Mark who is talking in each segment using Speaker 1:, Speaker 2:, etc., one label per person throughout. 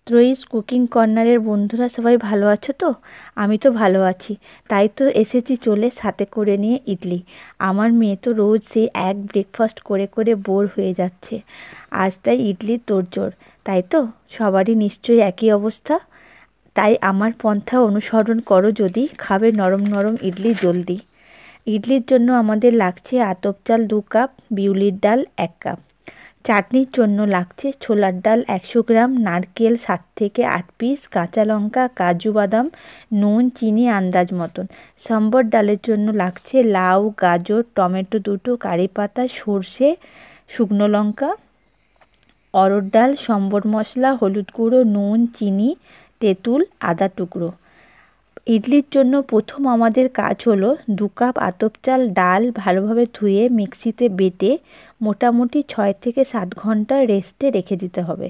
Speaker 1: ত্রয়ীস cooking কর্নারের বন্ধুরা সবাই ভালো আছো তো? আমি তো ভালো আছি। তাই তো এসেছি চলে সাথে করে নিয়ে ইডলি। আমার মেয়ে তো রোজ সেই এক ব্রেকফাস্ট করে করে বোর হয়ে যাচ্ছে। আজ তাই ইডলির তোড়জোড়, তাই তো? সবারই নিশ্চয়ই একই অবস্থা। তাই আমার পন্থা অনুসরণ করো যদি, খাবে নরম নরম ইডলি জলদি। ইডলির জন্য আমাদের লাগছে আতপ চাল 2 কাপ, বিউলির ডাল 1 কাপ। চাটনির জন্য লাগছে ছোলার ডাল 100 গ্রাম, নারকেল 7 থেকে 8 পিস, কাঁচা লঙ্কা, কাজু বাদাম, নুন চিনি আন্দাজ মতন। সম্বর ডালের জন্য লাগছে লাউ, গাজর, টমেটো 2টো, কারি পাতা, সর্ষে, শুকনো লঙ্কা, অরহর ডাল, সম্বর মশলা, হলুদ গুঁড়ো, নুন, চিনি, তেঁতুল, আদা টুকরো। ইডলির জন্য প্রথম আমাদের কাজ হলো 2 কাপ আতপ চাল ডাল ভালোভাবে ধুয়ে মিক্সিতে বেটে মোটামুটি 6 থেকে 7 ঘন্টা রেস্টে রেখে দিতে হবে।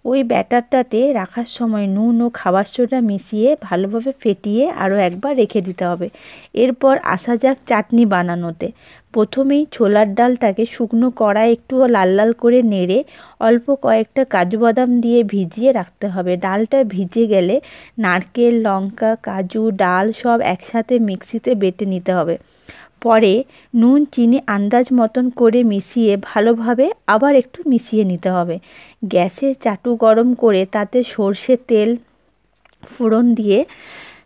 Speaker 1: ওই ব্যাটারটাতে রাখার সময় নুন ও খাবার সোডা মিশিয়ে ভালোভাবে ফেটিয়ে আরও একবার রেখে দিতে হবে। এরপর আসা যাক চাটনি বানানোতে। প্রথমেই ছোলার ডালটাকে শুকনো কড়ায় একটু লাল লাল করে নেড়ে অল্প কয়েকটা কাজু বাদাম দিয়ে ভিজিয়ে রাখতে হবে। ডালটা ভিজে গেলে নারকেল, লঙ্কা, কাজু, ডাল সব একসাথে মিক্সিতে বেটে নিতে হবে। পরে নুন চিনি আন্দাজ মতন করে মিশিয়ে ভালোভাবে আবার একটু মিশিয়ে নিতে হবে। গ্যাসে চাটু গরম করে তাতে সর্ষের তেল ফোড়ন দিয়ে,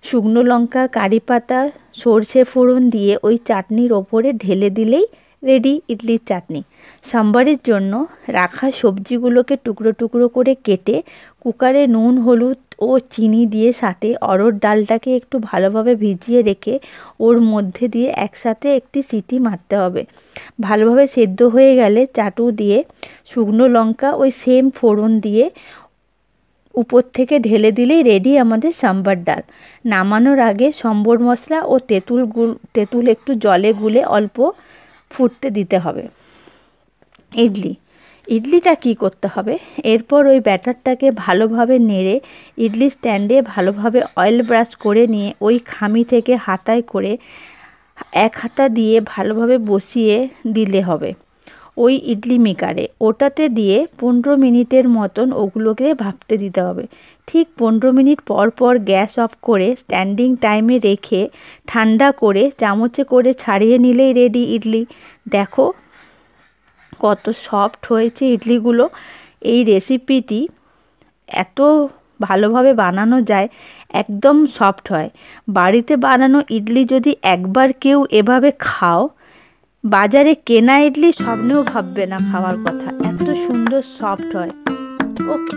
Speaker 1: শুকনো লঙ্কা, কারি পাতা, সর্ষে ফোড়ন দিয়ে ওই চাটনির ওপরে ঢেলে দিলেই রেডি ইডলির চাটনি। সাম্বারের জন্য রাখা সবজিগুলোকে টুকরো টুকরো করে কেটে কুকারে নুন হলুদ ও চিনি দিয়ে সাথে অরহর ডালটাকে একটু ভালোভাবে ভিজিয়ে রেখে ওর মধ্যে দিয়ে একসাথে একটি সিটি মারতে হবে। ভালোভাবে সেদ্ধ হয়ে গেলে চাটু দিয়ে শুকনো লঙ্কা ওই সেম ফোড়ন দিয়ে উপর থেকে ঢেলে দিলেই রেডি আমাদের সাম্বার ডাল। নামানোর আগে সম্বর মশলা ও তেঁতুল একটু জলে গুলে অল্প ফুটতে দিতে হবে। ইডলিটা কি করতে হবে, এরপর ওই ব্যাটারটাকে ভালোভাবে নেড়ে ইডলি স্ট্যান্ডে ভালোভাবে অয়েল ব্রাশ করে নিয়ে ওই খামি থেকে হাতায় করে এক হাতা দিয়ে ভালোভাবে বসিয়ে দিলে হবে ওই ইডলি মেকারে। ওটাতে দিয়ে 15 মিনিটের মতন ওগুলোকে ভাপতে দিতে হবে। ঠিক 15 মিনিট পর পর গ্যাস অফ করে স্ট্যান্ডিং টাইমে রেখে ঠান্ডা করে চামচে করে ছাড়িয়ে নিলেই রেডি ইডলি। দেখো কত সফট হয়েছে ইডলিগুলো। এই রেসিপিটি এত ভালোভাবে বানানো যায়, একদম সফট হয়। বাড়িতে বানানো ইডলি যদি একবার কেউ এভাবে খাও, বাজারে কেনা ইডলি স্বপ্নেও ভাববে না খাওয়ার কথা, এত সুন্দর সফট হয়। ওকে।